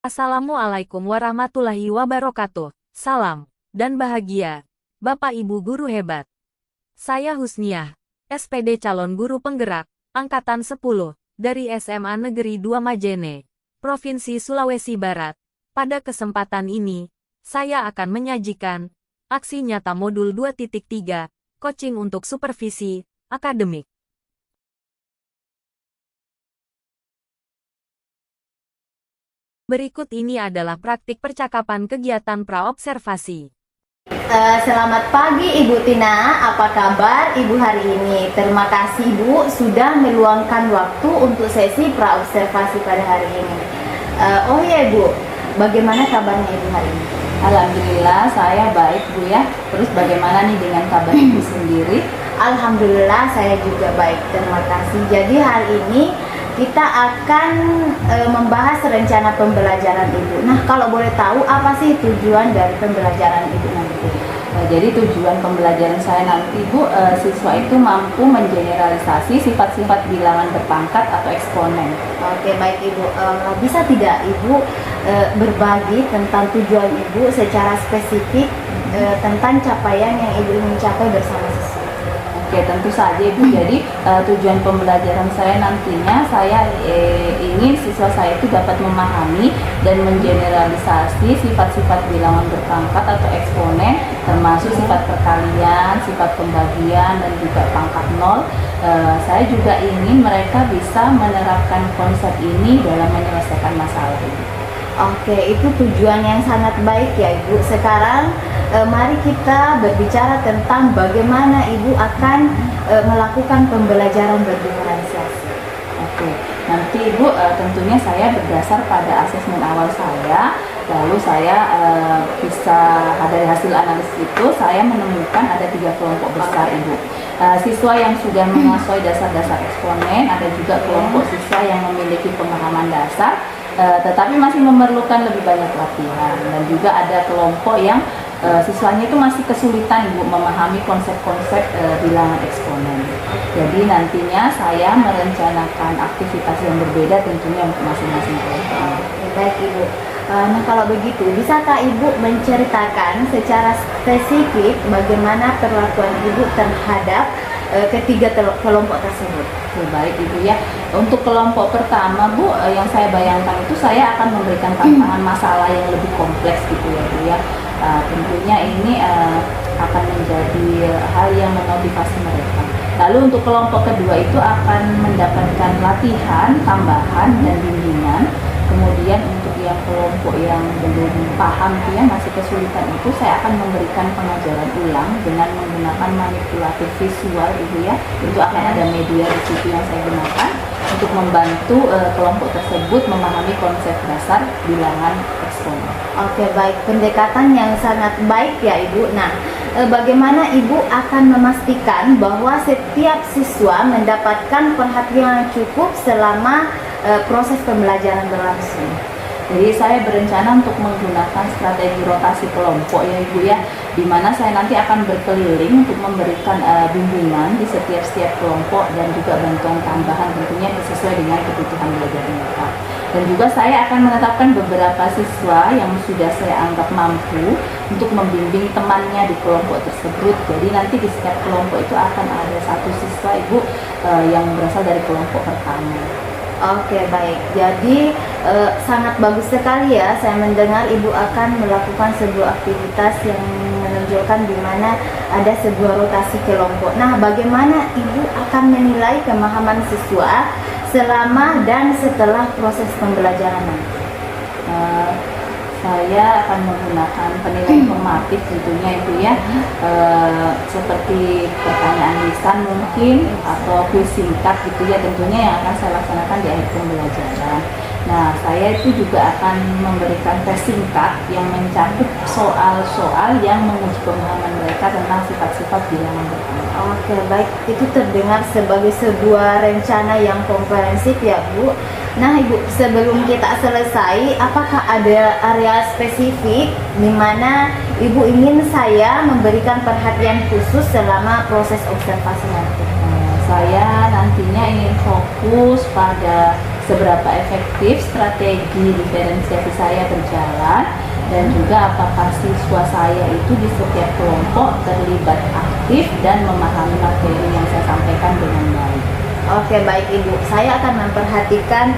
Assalamualaikum warahmatullahi wabarakatuh. Salam dan bahagia, Bapak Ibu guru hebat. Saya Husniah, SPD calon guru penggerak, Angkatan 10, dari SMA Negeri 2 Majene, Provinsi Sulawesi Barat. Pada kesempatan ini, saya akan menyajikan aksi nyata modul 2.3, coaching untuk supervisi akademik. Berikut ini adalah praktik percakapan kegiatan praobservasi. Selamat pagi Ibu Tina, apa kabar Ibu hari ini? Terima kasih Bu sudah meluangkan waktu untuk sesi praobservasi pada hari ini. Oh iya Ibu, bagaimana kabarnya Ibu hari ini? Alhamdulillah saya baik Bu ya. Terus bagaimana nih dengan kabar Ibu sendiri? Alhamdulillah saya juga baik, terima kasih. Jadi hari ini kita akan membahas rencana pembelajaran Ibu. Nah, kalau boleh tahu apa sih tujuan dari pembelajaran Ibu nanti? Jadi tujuan pembelajaran saya nanti Bu, siswa itu mampu mengeneralisasi sifat-sifat bilangan berpangkat atau eksponen. Oke, baik Ibu. Bisa tidak Ibu berbagi tentang tujuan Ibu secara spesifik tentang capaian yang Ibu ingin capai bersama siswa? Oke, tentu saja Ibu. Jadi tujuan pembelajaran saya nantinya saya ingin siswa saya itu dapat memahami dan mengeneralisasi sifat-sifat bilangan berpangkat atau eksponen, termasuk sifat perkalian, sifat pembagian, dan juga pangkat nol. Saya juga ingin mereka bisa menerapkan konsep ini dalam menyelesaikan masalah ini. Oke, itu tujuan yang sangat baik ya Ibu. Sekarang mari kita berbicara tentang bagaimana Ibu akan melakukan pembelajaran berdiferensiasi. Oke, nanti Ibu tentunya saya berdasar pada asesmen awal saya, lalu saya bisa dari hasil analisis itu saya menemukan ada 3 kelompok besar Ibu. Siswa yang sudah menguasai dasar-dasar eksponen, ada juga kelompok siswa yang memiliki pemahaman dasar, tetapi masih memerlukan lebih banyak latihan, dan juga ada kelompok yang siswanya itu masih kesulitan Ibu memahami konsep-konsep bilangan eksponen. Jadi nantinya saya merencanakan aktivitas yang berbeda tentunya untuk masing-masing kelompok. Baik Ibu. Nah kalau begitu, bisakah Ibu menceritakan secara spesifik bagaimana perlakuan Ibu terhadap ketiga kelompok tersebut? Baik Ibu ya. Untuk kelompok pertama Bu, yang saya bayangkan itu saya akan memberikan tantangan masalah yang lebih kompleks gitu ya Bu ya. Tentunya ini akan menjadi hal yang memotivasi mereka. Lalu untuk kelompok kedua itu akan mendapatkan latihan tambahan dan bimbingan. Kemudian untuk yang kelompok yang belum paham itu ya, masih kesulitan itu, saya akan memberikan pengajaran ulang dengan menggunakan manipulatif visual Ibu ya. Itu akan ada media di situ yang saya gunakan untuk membantu kelompok tersebut memahami konsep dasar bilangan eksponen. Oke, baik, pendekatan yang sangat baik ya Ibu. Nah, bagaimana Ibu akan memastikan bahwa setiap siswa mendapatkan perhatian yang cukup selama proses pembelajaran berlangsung? Jadi saya berencana untuk menggunakan strategi rotasi kelompok ya Ibu ya, di mana saya nanti akan berkeliling untuk memberikan bimbingan di setiap kelompok dan juga bantuan tambahan tentunya sesuai dengan kebutuhan belajar mereka. Dan juga saya akan menetapkan beberapa siswa yang sudah saya anggap mampu untuk membimbing temannya di kelompok tersebut. Jadi nanti di setiap kelompok itu akan ada satu siswa Ibu yang berasal dari kelompok pertama. Oke, baik. Jadi sangat bagus sekali ya saya mendengar Ibu akan melakukan sebuah aktivitas yang menunjukkan di mana ada sebuah rotasi kelompok. Nah, bagaimana Ibu akan menilai pemahaman siswa selama dan setelah proses pembelajaran nanti? Saya akan menggunakan penilaian formatif tentunya Ibu ya, seperti pertanyaan lisan mungkin atau kuis singkat gitu ya, tentunya yang akan saya laksanakan di akhir pembelajaran. Nah, saya itu juga akan memberikan tes singkat yang mencakup soal-soal yang menguji pemahaman mereka tentang sifat-sifat bilangan berpangkat. Oke, baik. Itu terdengar sebagai sebuah rencana yang komprehensif ya Bu. Nah Ibu, sebelum kita selesai, apakah ada area spesifik di mana Ibu ingin saya memberikan perhatian khusus selama proses observasi nanti? Saya nantinya ingin fokus pada seberapa efektif strategi diferensiasi saya berjalan, dan juga apakah siswa saya itu di setiap kelompok terlibat aktif dan memahami materi yang saya sampaikan dengan baik. Oke, baik Ibu, saya akan memperhatikan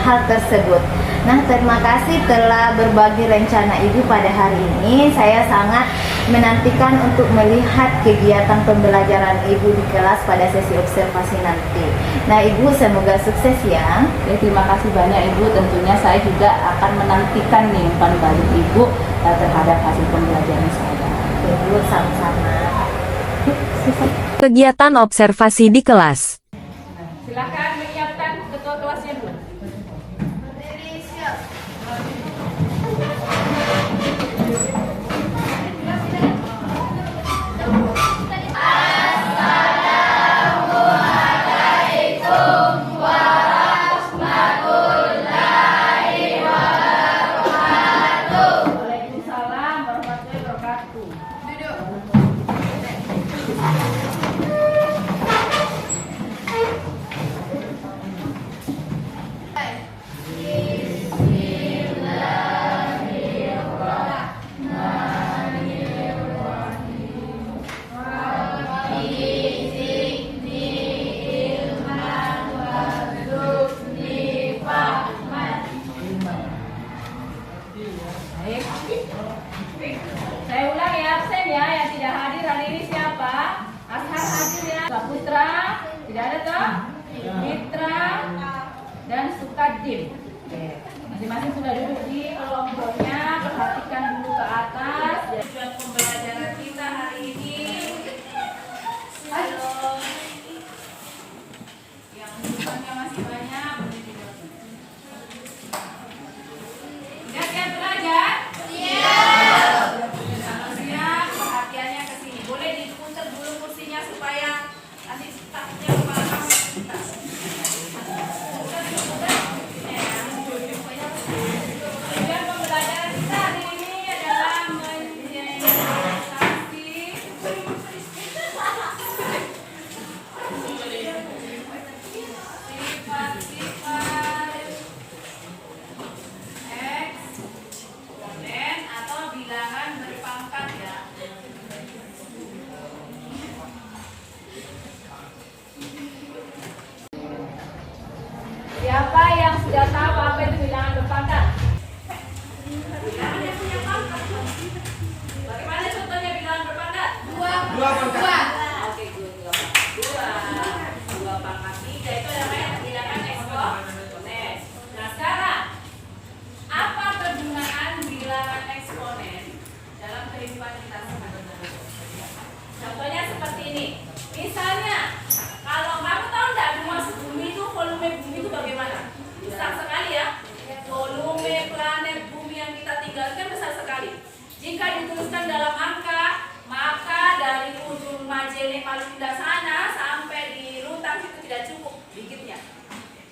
hal tersebut. Nah, terima kasih telah berbagi rencana Ibu pada hari ini. Saya sangat menantikan untuk melihat kegiatan pembelajaran Ibu di kelas pada sesi observasi nanti. Nah, Ibu, semoga sukses ya. Ya, terima kasih banyak Ibu. Tentunya saya juga akan menantikan nih umpan balik Ibu terhadap hasil pembelajaran saya. Ibu, sama-sama. Kegiatan observasi di kelas. Silakan menyiapkan ketua kelasnya dulu. Waalaikumsalam warahmatullahi wabarakatuh. Baik. Saya ulang ya, absen ya, yang tidak hadir hari ini siapa? Ashar hadir ya. Saputra, tidak ada toh? Mitra dan Sukadim. Oke. Masing-masing sudah duduk di kelompoknya, perhatikan dulu ke atas. Tujuan pembelajaran kita hari ini. Halo. Yang tulisannya masih banyak, boleh dijawab. Siap ya belajar? Siap. Perhatiannya ke sini. Boleh diputar dulu kursinya supaya nanti takutnya kepala kamu. Tujuan pembelajaran kita hari ini adalah menyiasati sifat-sifat eksponen atau bilangan berpangkat ya. Siapa yang sudah tahu apa itu bilangan berpangkat? Bilangan yang punya pangkat. Bagaimana contohnya bilangan berpangkat? Dua pangkat. Oke, dua pangkat tiga itu namanya bilangan eksponen. Nah, sekarang apa kegunaan bilangan eksponen dalam kehidupan kita sehari-hari? Contohnya seperti ini. Misalnya, kalau kamu tahu nggak luas bumi itu, volume bumi itu bagaimana? Besar sekali ya. Volume planet bumi yang kita tinggalkan kan besar sekali. Jika dituliskan dalam angka, maka dari ujung Majene paling indah sana sampai di Rutang itu tidak cukup dikitnya.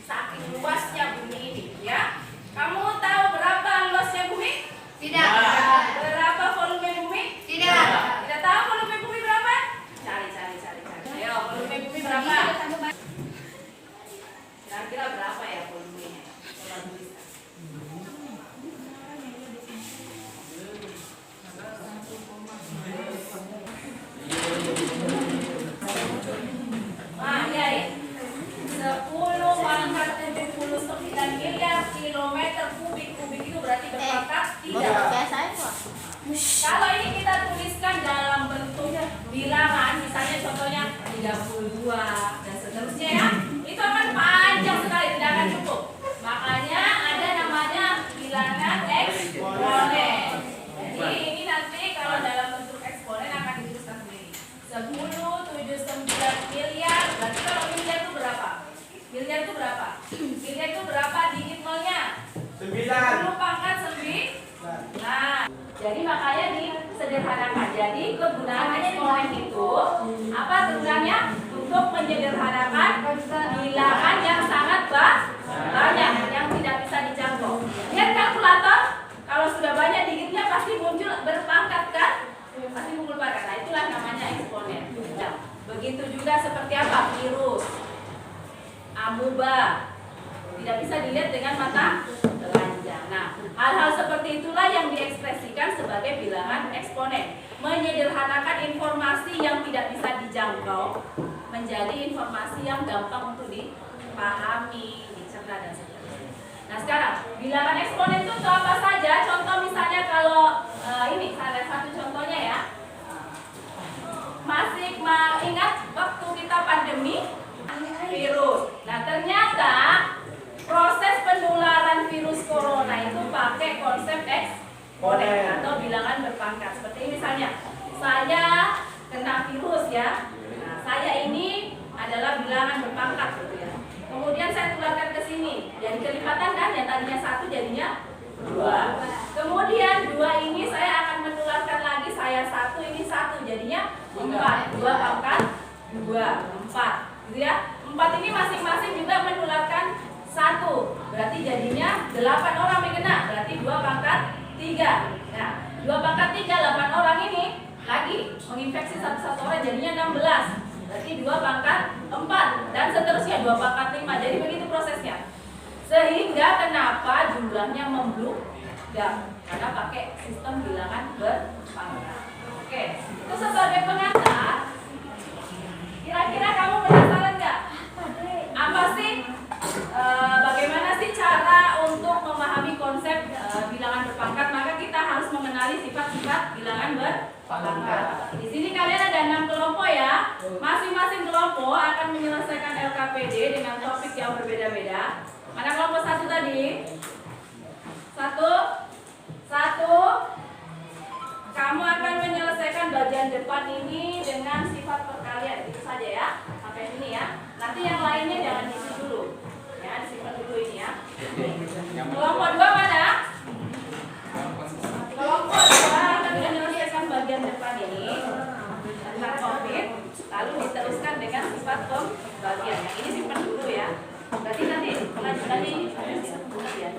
Saking luasnya bumi ini, ya. Kamu tahu berapa luasnya bumi? Tidak. Berapa volume bumi? Tidak. Tidak tahu volume bumi berapa? Cari. Ayo, volume bumi berapa? Kira-kira berapa ya volumenya? Coba tuliskan. Ah, ya. 10 pangkat 79 miliar kilometer kubik. Kubik itu berarti berpangkat tidak. Biasanya kok. Kalau ini kita tuliskan dalam bentuk bilangan, misalnya contohnya 32 dan seterusnya ya, itu akan panjang sekali, tidak akan cukup. Makanya ada namanya bilangan eksponen. Jadi ini nanti kalau dalam bentuk eksponen akan dituliskan sendiri. 1079 miliar, berarti kalau miliar itu berapa? Miliar itu berapa? Miliar itu berapa digit nolnya? 10 pangkat 9. Nah, jadi makanya disederhanakan. Jadi kegunaan eksponen itu apa kegunaannya? Untuk menyederhanakan bilangan yang sangat banyak yang tidak bisa dijangkau. Lihat kalkulator, kalau sudah banyak digitnya pasti muncul berpangkat kan? Pasti muncul berpangkat. Nah, itulah namanya eksponen. Nah, begitu juga seperti apa? Virus, amuba, tidak bisa seperti itulah yang diekspresikan sebagai bilangan eksponen. Menyederhanakan informasi yang tidak bisa dijangkau menjadi informasi yang gampang untuk dipahami, dicerna dan seterusnya. Nah sekarang bilangan eksponen itu untuk apa saja? Contoh misalnya kalau ini ada satu contohnya ya. Masih ingat waktu kita pandemi virus. Nah ternyata proses penularan virus corona itu pakai konsep eksponen atau bilangan berpangkat. Seperti misalnya saya kena virus ya. Nah saya ini adalah bilangan berpangkat gitu ya. Kemudian saya tularkan ke sini, jadi kelipatan kan yang tadinya 1 jadinya 2. Kemudian 2 ini saya akan menularkan lagi, saya 1 ini 1 jadinya 4. 2 pangkat 2, 4 gitu ya. 4 ini masing-masing juga menularkan 1, berarti jadinya 8 orang yang kena, berarti 2 pangkat 3. Nah 2 pangkat 3, 8 orang ini lagi menginfeksi satu orang jadinya 16. Berarti 2 pangkat 4 dan seterusnya 2 pangkat 5. Jadi begitu prosesnya. Sehingga kenapa jumlahnya membludak? Karena pakai sistem bilangan berpangkat. Oke, itu sebagai pengantar. Kira-kira kamu penasaran nggak? Apa sih? Bagaimana sih cara untuk memahami konsep bilangan berpangkat? Maka kita harus mengenali sifat-sifat bilangan berpangkat. Di sini kalian ada 6 kelompok ya. Masing-masing kelompok akan menyelesaikan LKPD dengan topik yang berbeda-beda. Mana kelompok 1 tadi? 1. Kamu akan menyelesaikan bagian depan ini dengan sifat perkalian. Itu saja ya. Sampai sini ya. Nanti yang lainnya jangan diisi dulu. Ya, disimpan dulu ini ya. Kelompok 2 mana? Kelompok 2 akan menyelesaikan bagian depan ini tentang topik, lalu diteruskan dengan sifat pembagian. Yang ini simpan dulu ya. Berarti nanti lanjutannya ini ya.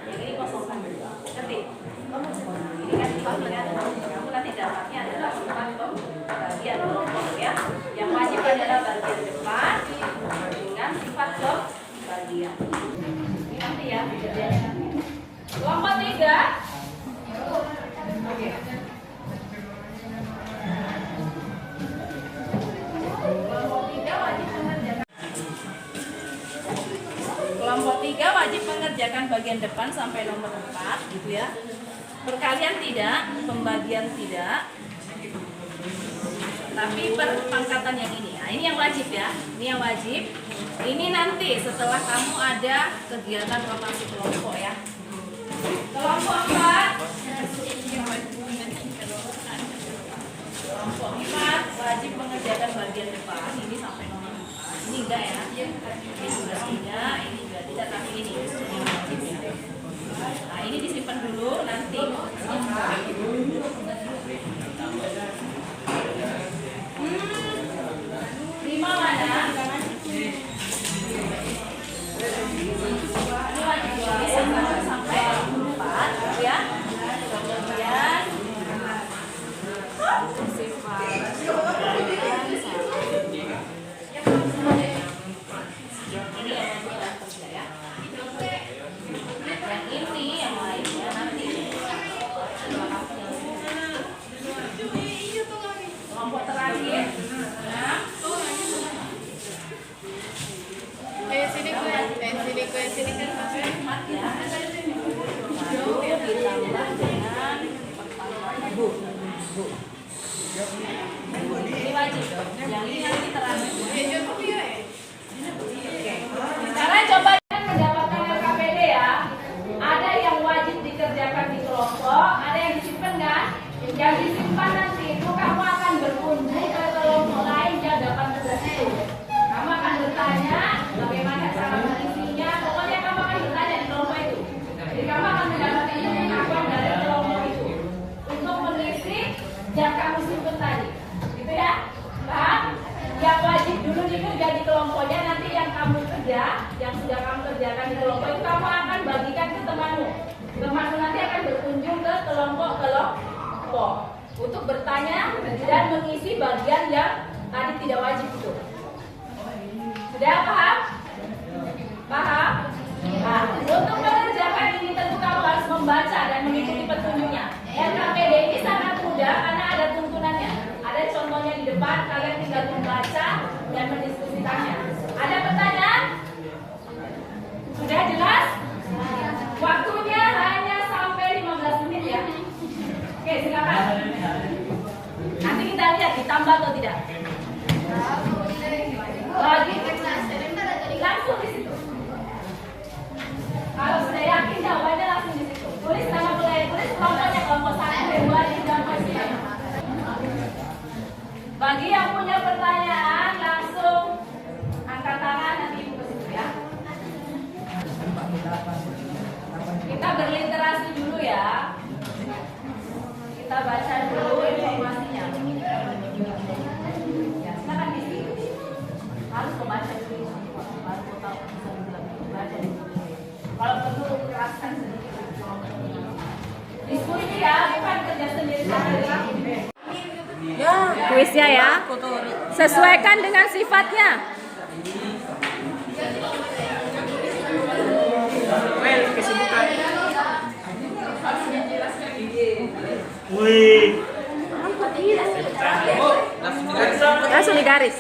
Yang ini kosongkan. Ketik. Ini kan dibagian. Kamu nanti dapatnya adalah sifat pembagian kelompok ya. Yang wajib adalah bagian depan dengan sifat pembagian. Ini nanti ya kerjanya nanti. Kelompok 3. Oke. Kelompok 3 wajib mengerjakan bagian depan sampai nomor 4 gitu ya. Perkalian tidak, pembagian tidak. Tapi perpangkatan yang ini. Nah, ini yang wajib ya. Ini yang wajib. Ini nanti setelah kamu ada kegiatan rotasi kelompok ya. Kelompok 4. Kelompok 4 wajib mengerjakan bagian depan. Ini sampai nomor 4. Ini enggak ya. Ini sudah tidak, ini juga tidak, tapi ini wajib ya. Nah ini disimpan dulu nanti. 5 mana? Ini wajib tulis sampai 4 ya. Kemudian kelompok terakhir. Nah, sini kan ya. Lalu ditambah dengan Bu. Ini wajib. Yang ini nanti terakhir. Oke. Sekarang coba mendapatkan LKPD ya. Ada yang wajib dikerjakan di kelompok, ada yang disimpan kan? Yang disimpan nanti itu kamu akan berkunjung ke kelompok lain yang dapat tugas itu. Kamu akan bertanya bagaimana cara mengisinya. Pokoknya kamu akan bertanya di kelompok itu. Jadi kamu akan mendapatkan pengakuan dari kelompok itu untuk mengisi yang kamu simpan tadi. Gitu ya? Paham? Yang wajib dulu dikerja di kelompoknya, nanti yang kamu kerja, yang sudah kamu kerjakan di kelompok itu kamu akan bagikan ke temanmu. Temanmu nanti akan berkunjung ke kelompok untuk bertanya dan mengisi bagian yang tadi tidak wajib itu. Sudah paham? Paham? Nah, untuk mengerjakan ini tentu kamu harus membaca dan mengikuti ikuti petunjuknya. LKPD ini sangat mudah karena ada tuntunannya. Ada contohnya di depan, kalian tinggal membaca dan mendiskusikannya. Ada pertanyaan? Sudah jelas? Waktunya hanya sampai 15 menit ya. Oke, silakan. Nanti kita lihat ditambah atau tidak. Lagi langsung di situ. Kalau sudah yakin jawabannya langsung di situ. Tulis nama kelompok, tulis kelompoknya kelompok 1, 2, 3, 4, 5. Bagi yang punya pertanyaan langsung angkat tangan nanti ibu ke situ ya. Kita berliterasi dulu ya. Kita baca dulu informasinya. Ya, silakan di sini. Harus membaca dulu. Baru tahu bisa dibilang baca dulu. Kalau perlu keraskan sedikit. Diskusi ya, bukan kerja sendiri. Kuisnya ya. Sesuaikan dengan sifatnya. Wih. Langsung digaris.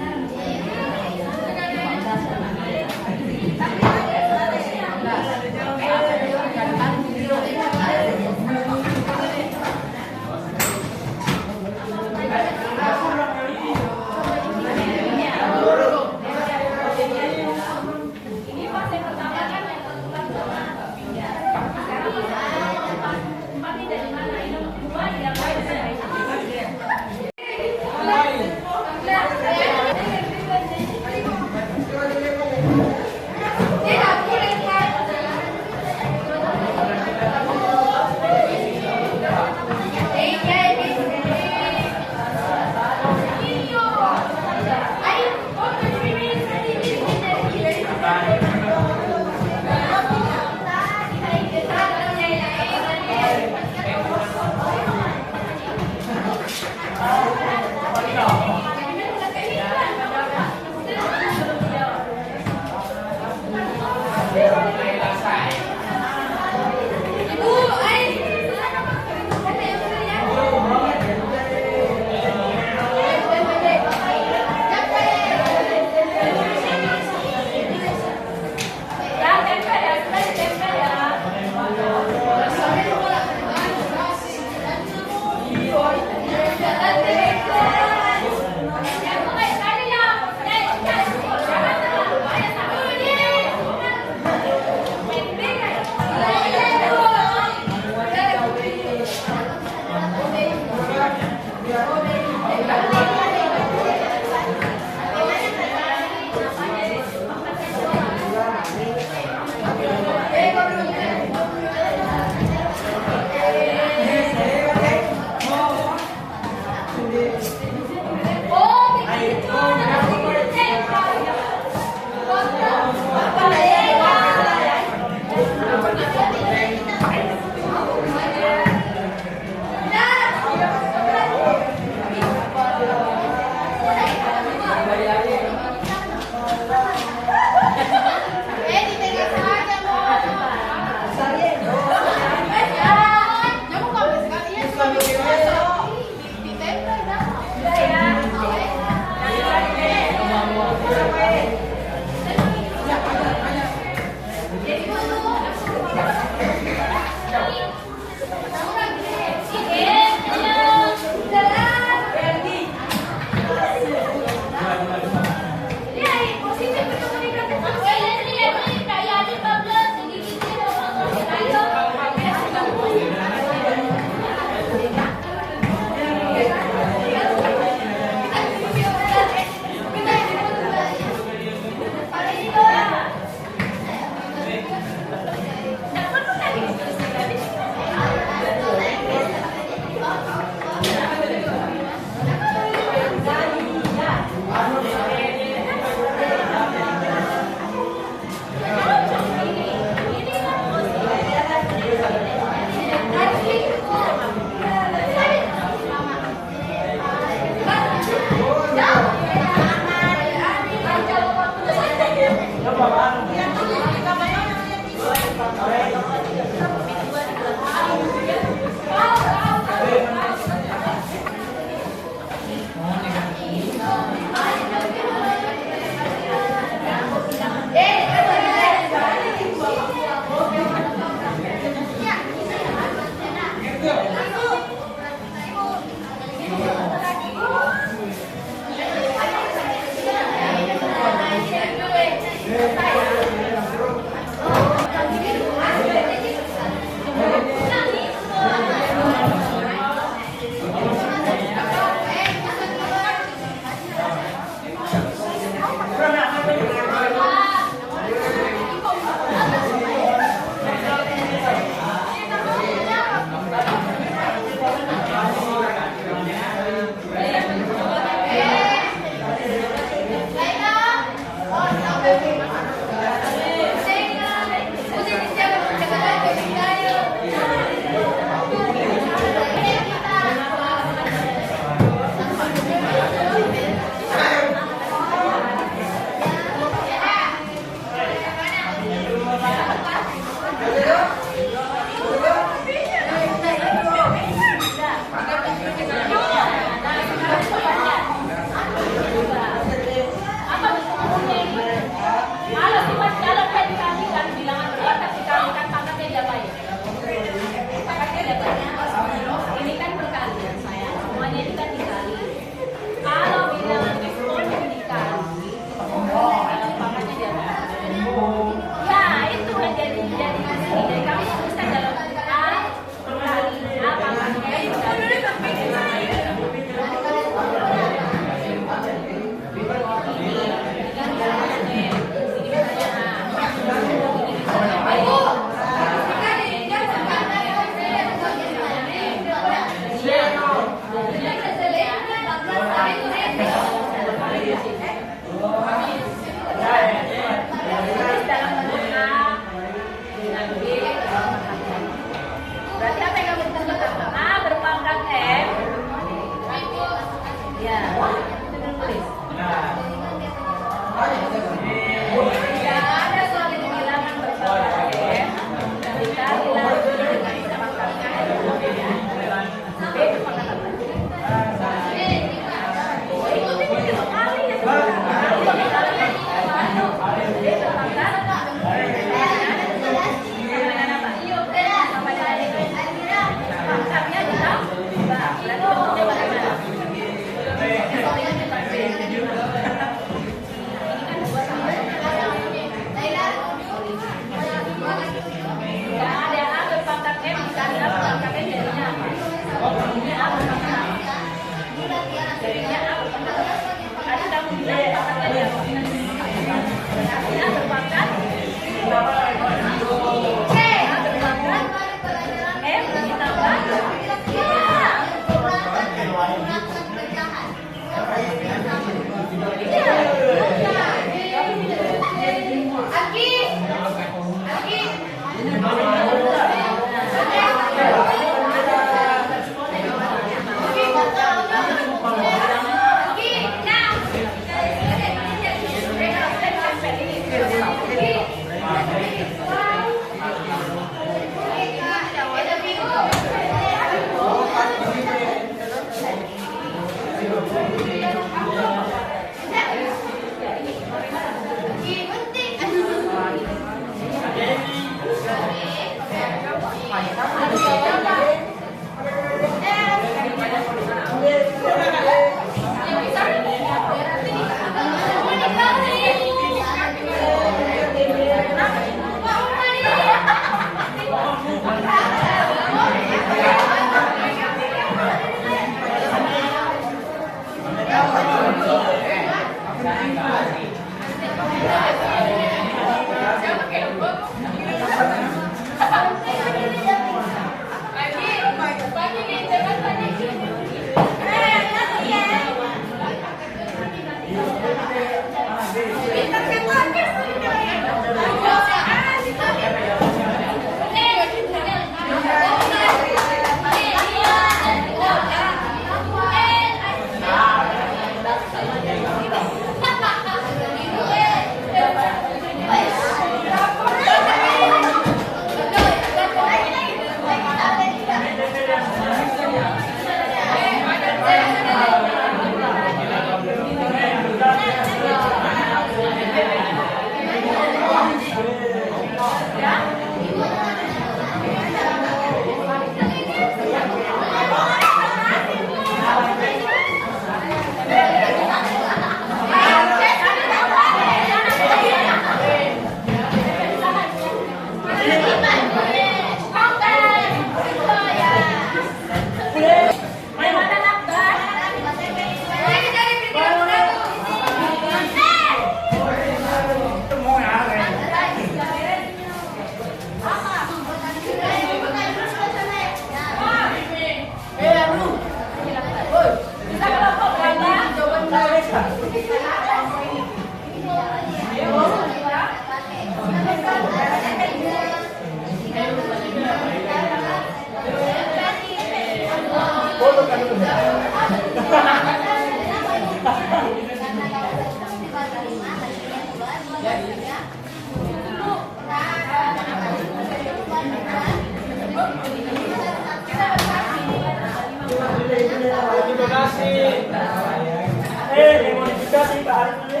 Modifikasi Pak Arif dulu.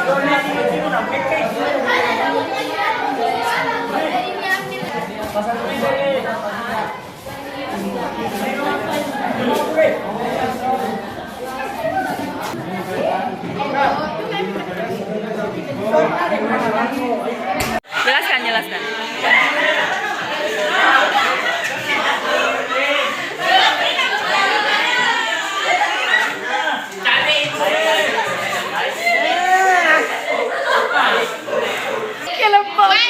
Donasi kecil nak pakai. Pasal ini. Jelaskan.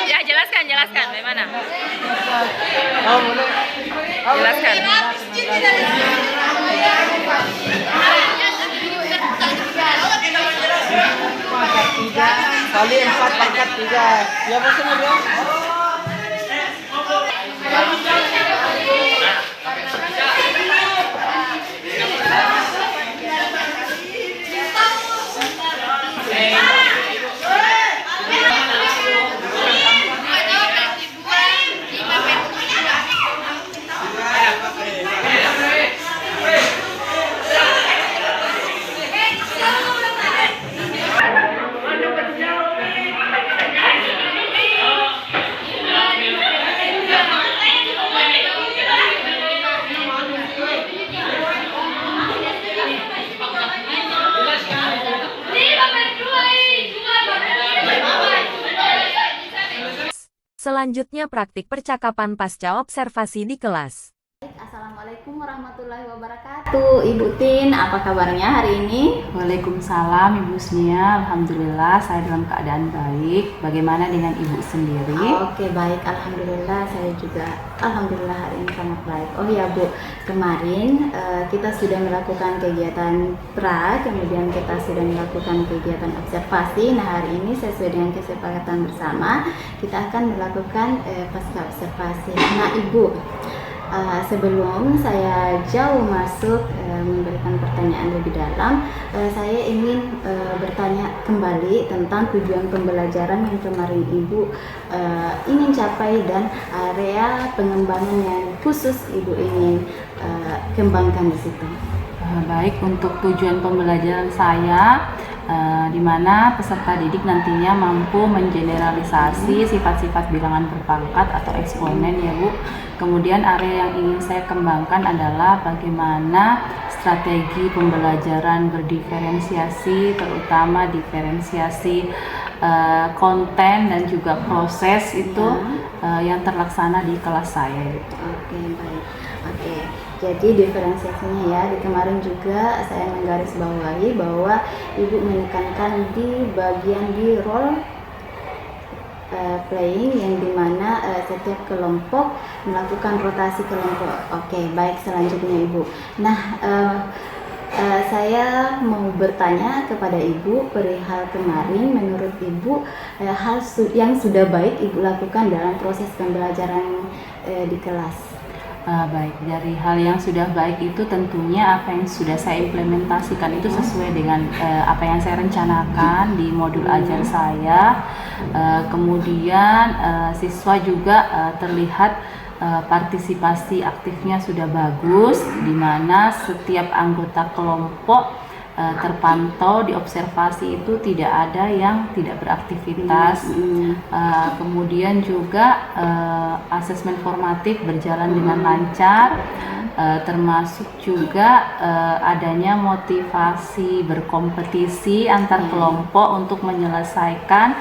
Ya, jelaskan. Bagaimana? Jelaskan. Kali 4 pangkat 3. Ya maksudnya dia. Selanjutnya praktik percakapan pasca observasi di kelas. Assalamualaikum warahmatullahi wabarakatuh. Ibu Tin, apa kabarnya hari ini? Waalaikumsalam Ibu Husnia, Alhamdulillah saya dalam keadaan baik. Bagaimana dengan Ibu sendiri? Oke, baik, Alhamdulillah saya juga Alhamdulillah hari ini sangat baik. Oh ya Bu, kemarin kita sudah melakukan kegiatan pra, kemudian kita sudah melakukan kegiatan observasi. Nah hari ini sesuai dengan kesepakatan bersama kita akan melakukan pasca observasi. Nah Ibu, sebelum saya jauh masuk memberikan pertanyaan lebih dalam, saya ingin bertanya kembali tentang tujuan pembelajaran yang kemarin Ibu ingin capai dan area pengembangan yang khusus Ibu ingin kembangkan di situ. Baik, untuk tujuan pembelajaran saya di mana peserta didik nantinya mampu mengeneralisasi sifat-sifat bilangan berpangkat atau eksponen ya Bu. Kemudian area yang ingin saya kembangkan adalah bagaimana strategi pembelajaran berdiferensiasi, terutama diferensiasi konten dan juga proses itu yang terlaksana di kelas saya. Oke, baik. Oke. Jadi diferensiasinya ya, di kemarin juga saya menggarisbawahi bahwa Ibu menekankan di bagian di role playing yang dimana setiap kelompok melakukan rotasi kelompok. Oke, baik, selanjutnya Ibu. Nah, saya mau bertanya kepada Ibu perihal kemarin, menurut Ibu hal yang sudah baik Ibu lakukan dalam proses pembelajaran di kelas. Baik, dari hal yang sudah baik itu tentunya apa yang sudah saya implementasikan itu sesuai dengan apa yang saya rencanakan di modul ajar saya. Kemudian siswa juga terlihat partisipasi aktifnya sudah bagus, di mana setiap anggota kelompok terpantau di observasi itu tidak ada yang tidak beraktivitas. Kemudian juga asesmen formatif berjalan dengan lancar, termasuk juga adanya motivasi berkompetisi antar kelompok untuk menyelesaikan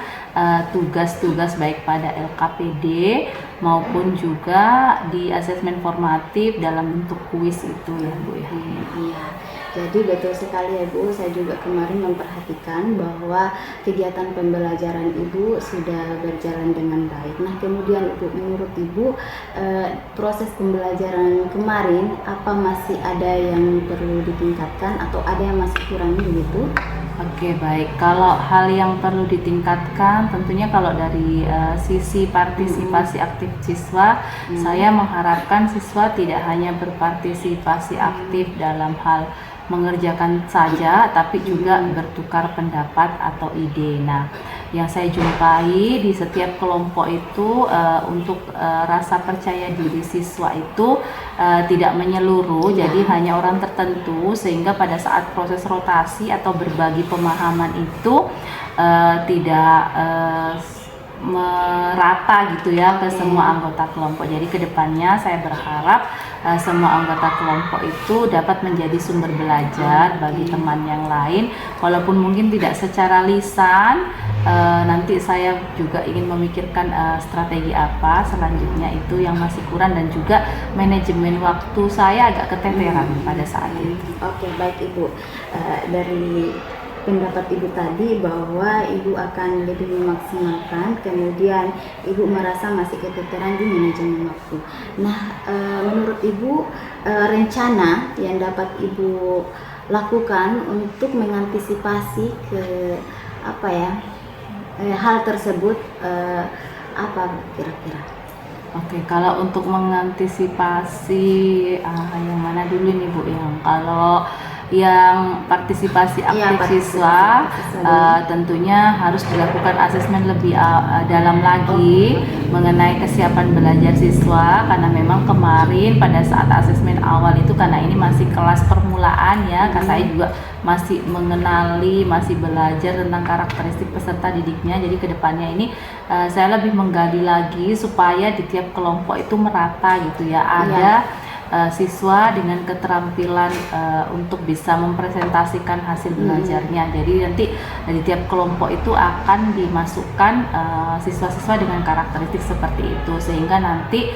tugas-tugas baik pada LKPD maupun juga di asesmen formatif dalam bentuk kuis itu ya Bu ya. Iya. Jadi betul sekali ya Bu, saya juga kemarin memperhatikan bahwa kegiatan pembelajaran Ibu sudah berjalan dengan baik. Nah kemudian Ibu, menurut Ibu proses pembelajaran kemarin apa masih ada yang perlu ditingkatkan atau ada yang masih kurang begitu? Oke, baik. Kalau hal yang perlu ditingkatkan, tentunya kalau dari sisi partisipasi aktif siswa, saya mengharapkan siswa tidak hanya berpartisipasi aktif dalam hal mengerjakan saja, tapi juga bertukar pendapat atau ide. Nah, yang saya jumpai di setiap kelompok itu untuk rasa percaya diri siswa itu tidak menyeluruh, jadi hanya orang tertentu, sehingga pada saat proses rotasi atau berbagi pemahaman itu tidak merata gitu ya ke semua anggota kelompok. Jadi kedepannya saya berharap semua anggota kelompok itu dapat menjadi sumber belajar bagi teman yang lain, walaupun mungkin tidak secara lisan. Nanti saya juga ingin memikirkan strategi apa selanjutnya itu yang masih kurang, dan juga manajemen waktu saya agak keteteran pada saat itu. Oke, baik Ibu. Dari pendapat Ibu tadi bahwa Ibu akan lebih memaksimalkan, kemudian Ibu merasa masih keteteran di manajemen waktu. Nah, menurut Ibu, rencana yang dapat Ibu lakukan untuk mengantisipasi ke hal tersebut apa kira-kira? Oke, kalau untuk mengantisipasi yang mana dulu nih Bu? Kalau yang partisipasi aktif siswa, tentunya harus dilakukan asesmen lebih dalam lagi mengenai kesiapan belajar siswa, karena memang kemarin pada saat asesmen awal itu, karena ini masih kelas permulaan ya, saya juga masih mengenali, masih belajar tentang karakteristik peserta didiknya. Jadi kedepannya ini saya lebih menggali lagi supaya di tiap kelompok itu merata gitu ya, ada siswa dengan keterampilan untuk bisa mempresentasikan hasil belajarnya. Jadi nanti dari tiap kelompok itu akan dimasukkan siswa-siswa dengan karakteristik seperti itu, sehingga nanti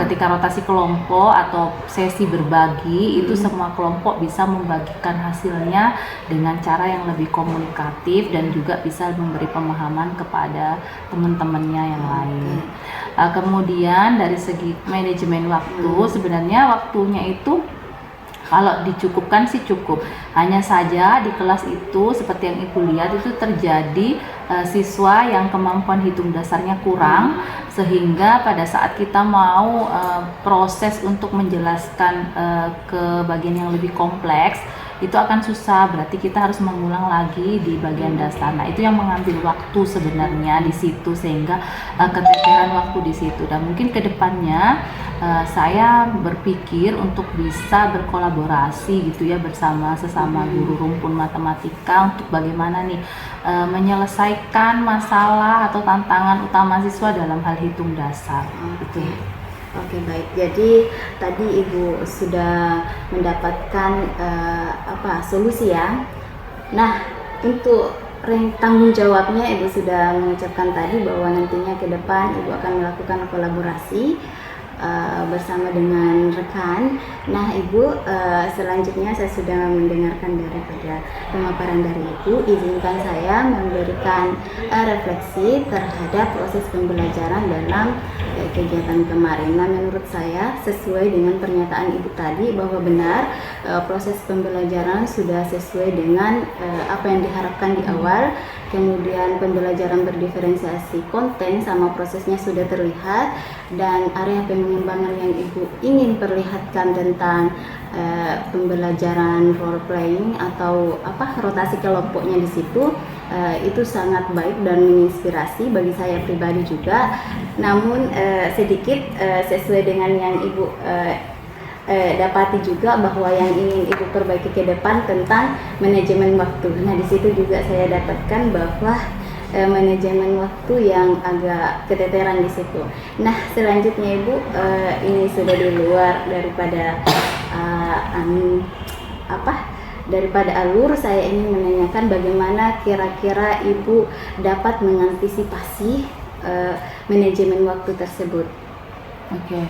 ketika rotasi kelompok atau sesi berbagi itu semua kelompok bisa membagikan hasilnya dengan cara yang lebih komunikatif dan juga bisa memberi pemahaman kepada teman-temannya yang lain. Kemudian dari segi manajemen waktu, sebenarnya waktunya itu kalau dicukupkan sih cukup. Hanya saja di kelas itu seperti yang Ibu lihat itu terjadi siswa yang kemampuan hitung dasarnya kurang, sehingga pada saat kita mau proses untuk menjelaskan ke bagian yang lebih kompleks itu akan susah, berarti kita harus mengulang lagi di bagian dasar. Nah, itu yang mengambil waktu sebenarnya di situ, sehingga keteteran waktu di situ. Dan mungkin kedepannya saya berpikir untuk bisa berkolaborasi gitu ya bersama sesama guru rumpun matematika untuk bagaimana nih menyelesaikan masalah atau tantangan utama siswa dalam hal hitung dasar. Gitu. Oke, baik. Jadi tadi Ibu sudah mendapatkan solusi ya. Nah, untuk tanggung jawabnya Ibu sudah mengucapkan tadi bahwa nantinya ke depan Ibu akan melakukan kolaborasi bersama dengan rekan. Nah, Ibu, selanjutnya saya sudah mendengarkan daripada pemaparan dari Ibu. Izinkan saya memberikan refleksi terhadap proses pembelajaran dalam kegiatan kemarin. Nah, menurut saya sesuai dengan pernyataan Ibu tadi bahwa benar proses pembelajaran sudah sesuai dengan apa yang diharapkan di awal. Kemudian pembelajaran berdiferensiasi konten sama prosesnya sudah terlihat, dan area pengembangan yang Ibu ingin perlihatkan tentang pembelajaran role playing atau rotasi kelompoknya di situ itu sangat baik dan menginspirasi bagi saya pribadi juga. Namun sedikit sesuai dengan yang Ibu dapati juga bahwa yang ingin Ibu perbaiki ke depan tentang manajemen waktu. Nah, di situ juga saya dapatkan bahwa manajemen waktu yang agak keteteran di situ. Nah, selanjutnya Ibu, ini sudah di luar daripada daripada alur, saya ingin menanyakan bagaimana kira-kira Ibu dapat mengantisipasi manajemen waktu tersebut. Oke.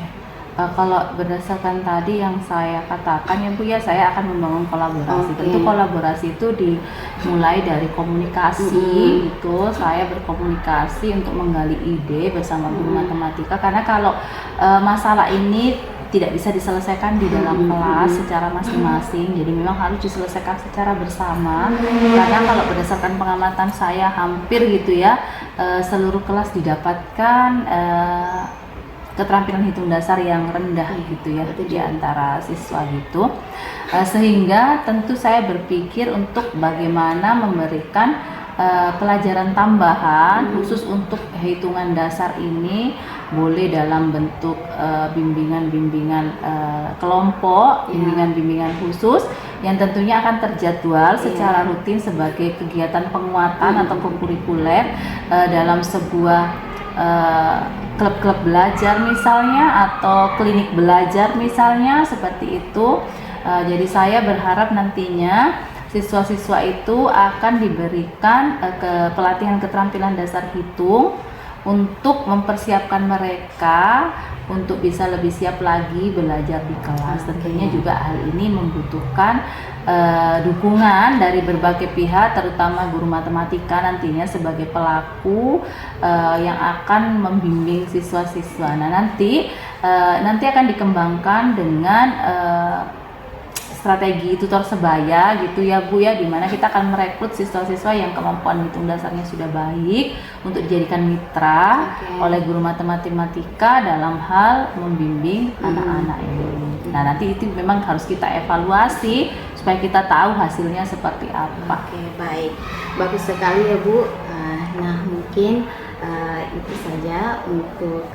Kalau berdasarkan tadi yang saya katakan ya Bu ya, saya akan membangun kolaborasi. Tentu kolaborasi itu dimulai dari komunikasi gitu. Saya berkomunikasi untuk menggali ide bersama guru matematika, karena kalau masalah ini tidak bisa diselesaikan di dalam kelas secara masing-masing, jadi memang harus diselesaikan secara bersama. Karena kalau berdasarkan pengamatan saya hampir gitu ya, seluruh kelas didapatkan keterampilan hitung dasar yang rendah gitu ya di antara siswa gitu, sehingga tentu saya berpikir untuk bagaimana memberikan pelajaran tambahan khusus untuk hitungan dasar ini boleh dalam bentuk bimbingan-bimbingan kelompok, bimbingan-bimbingan khusus yang tentunya akan terjadwal secara rutin sebagai kegiatan penguatan atau kurikuler dalam sebuah klub-klub belajar misalnya atau klinik belajar misalnya seperti itu. Jadi saya berharap nantinya siswa-siswa itu akan diberikan pelatihan keterampilan dasar hitung untuk mempersiapkan mereka untuk bisa lebih siap lagi belajar di kelas. Tentunya juga hal ini membutuhkan dukungan dari berbagai pihak, terutama guru matematika nantinya sebagai pelaku yang akan membimbing siswa-siswa. Nah, nanti akan dikembangkan dengan strategi tutor sebaya gitu ya Bu ya, dimana kita akan merekrut siswa-siswa yang kemampuan hitung dasarnya sudah baik untuk dijadikan mitra oleh guru matematika dalam hal membimbing anak-anak ini. Nah, nanti itu memang harus kita evaluasi supaya kita tahu hasilnya seperti apa. Oke, baik. Bagus sekali ya Bu. Nah, mungkin itu saja untuk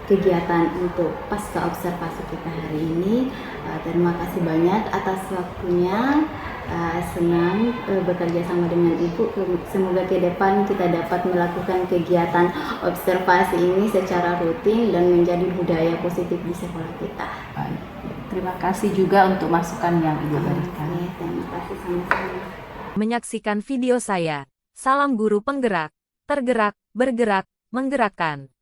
kegiatan untuk pasca observasi kita hari ini. Terima kasih banyak atas waktunya. Senang bekerja sama dengan Ibu. Semoga ke depan kita dapat melakukan kegiatan observasi ini secara rutin dan menjadi budaya positif di sekolah kita. Baik. Terima kasih juga untuk masukan yang Ibu berikan. Terima kasih sama-sama. Menyaksikan video saya, salam guru penggerak, tergerak, bergerak, menggerakkan.